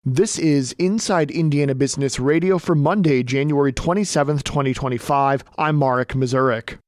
This is Inside Indiana Business Radio for Monday, January 27th, 2025. I'm Marek Mazurik.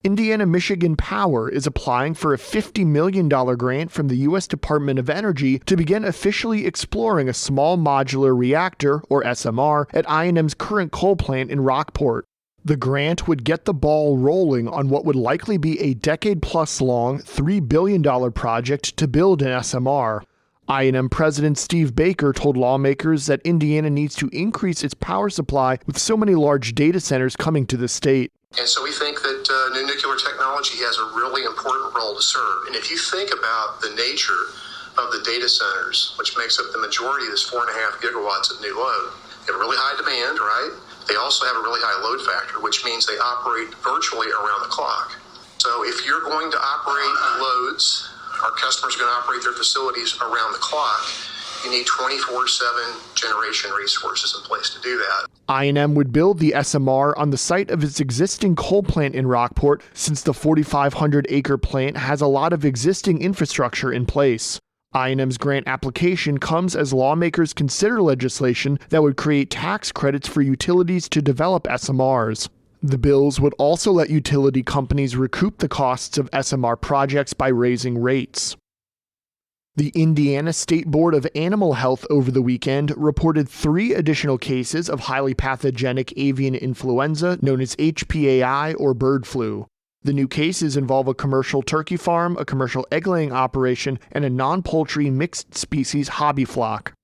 Indiana-Michigan Power is applying for a $50 million grant from the U.S. Department of Energy to begin officially exploring a small modular reactor, or SMR, at I&M's current coal plant in Rockport. The grant would get the ball rolling on what would likely be a decade-plus long, $3 billion project to build an SMR. I&M President Steve Baker told lawmakers that Indiana needs to increase its power supply with so many large data centers coming to the state. And so we think that new nuclear technology has a really important role to serve. And if you think about the nature of the data centers, which makes up the majority of this 4.5 gigawatts of new load, they have really high demand, right? They also have a really high load factor, which means they operate virtually around the clock. So if you're going to operate loads, our customers are going to operate their facilities around the clock, you need 24/7 generation resources in place to do that. I&M would build the SMR on the site of its existing coal plant in Rockport, since the 4,500-acre plant has a lot of existing infrastructure in place. I&M's grant application comes as lawmakers consider legislation that would create tax credits for utilities to develop SMRs. The bills would also let utility companies recoup the costs of SMR projects by raising rates. The Indiana State Board of Animal Health over the weekend reported 3 additional cases of highly pathogenic avian influenza known as HPAI or bird flu. The new cases involve a commercial turkey farm, a commercial egg-laying operation, and a non-poultry mixed species hobby flock.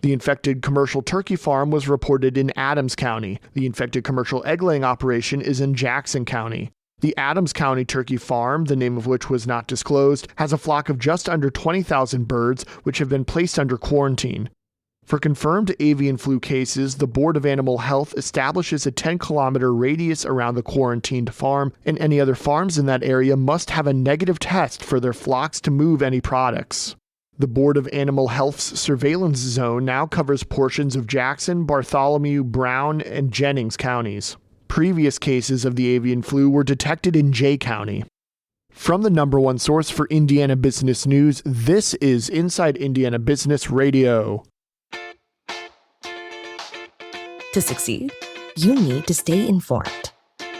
The infected commercial turkey farm was reported in Adams County. The infected commercial egg-laying operation is in Jackson County. The Adams County turkey farm, the name of which was not disclosed, has a flock of just under 20,000 birds, which have been placed under quarantine. For confirmed avian flu cases, the Board of Animal Health establishes a 10-kilometer radius around the quarantined farm, and any other farms in that area must have a negative test for their flocks to move any products. The Board of Animal Health's surveillance zone now covers portions of Jackson, Bartholomew, Brown, and Jennings counties. Previous cases of the avian flu were detected in Jay County. From the #1 source for Indiana business news, this is Inside Indiana Business Radio. To succeed, you need to stay informed.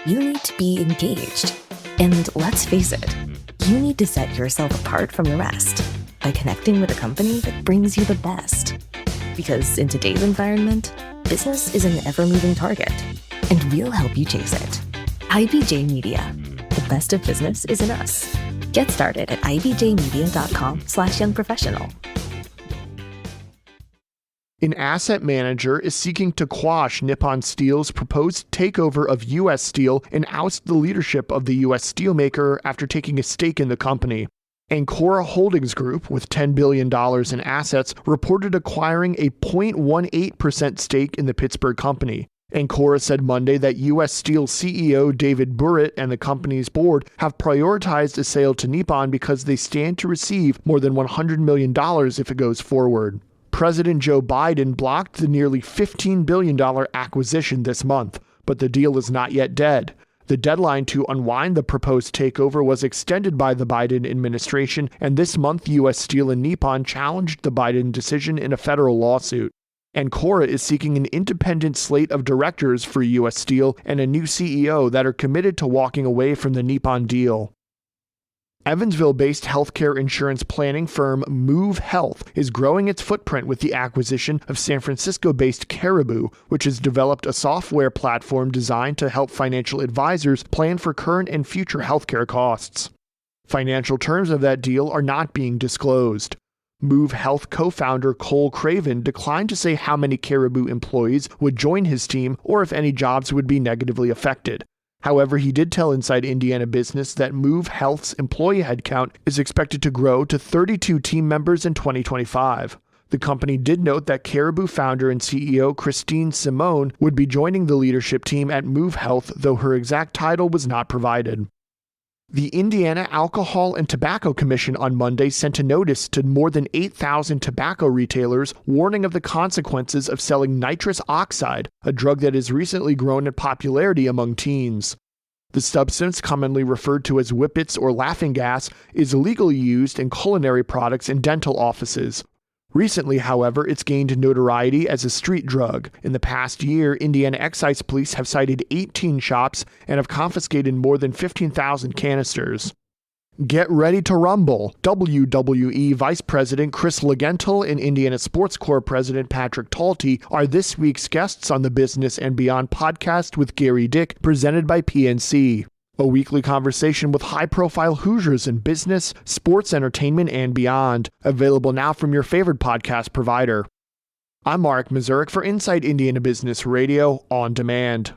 You need to be engaged. And let's face it, you need to set yourself apart from the rest by connecting with a company that brings you the best. Because in today's environment, business is an ever-moving target, and we'll help you chase it. IBJ Media. The best of business is in us. Get started at ibjmedia.com/youngprofessional. An asset manager is seeking to quash Nippon Steel's proposed takeover of U.S. Steel and oust the leadership of the U.S. steelmaker after taking a stake in the company. Ancora Holdings Group, with $10 billion in assets, reported acquiring a 0.18% stake in the Pittsburgh company. Ancora said Monday that U.S. Steel CEO David Burritt and the company's board have prioritized a sale to Nippon because they stand to receive more than $100 million if it goes forward. President Joe Biden blocked the nearly $15 billion acquisition this month, but the deal is not yet dead. The deadline to unwind the proposed takeover was extended by the Biden administration, and this month U.S. Steel and Nippon challenged the Biden decision in a federal lawsuit. Ancora is seeking an independent slate of directors for U.S. Steel and a new CEO that are committed to walking away from the Nippon deal. Evansville-based healthcare insurance planning firm Move Health is growing its footprint with the acquisition of San Francisco-based Caribou, which has developed a software platform designed to help financial advisors plan for current and future healthcare costs. Financial terms of that deal are not being disclosed. Move Health co-founder Cole Craven declined to say how many Caribou employees would join his team or if any jobs would be negatively affected. However, he did tell Inside Indiana Business that Move Health's employee headcount is expected to grow to 32 team members in 2025. The company did note that Caribou founder and CEO Christine Simone would be joining the leadership team at Move Health, though her exact title was not provided. The Indiana Alcohol and Tobacco Commission on Monday sent a notice to more than 8,000 tobacco retailers warning of the consequences of selling nitrous oxide, a drug that has recently grown in popularity among teens. The substance, commonly referred to as whippets or laughing gas, is legally used in culinary products and dental offices. Recently, however, it's gained notoriety as a street drug. In the past year, Indiana excise police have cited 18 shops and have confiscated more than 15,000 canisters. Get ready to rumble. WWE Vice President Chris Legentil and Indiana Sports Corps President Patrick Talty are this week's guests on the Business and Beyond podcast with Gary Dick, presented by PNC. A weekly conversation with high-profile Hoosiers in business, sports, entertainment, and beyond. Available now from your favorite podcast provider. I'm Mark Mazurek for Inside Indiana Business Radio On Demand.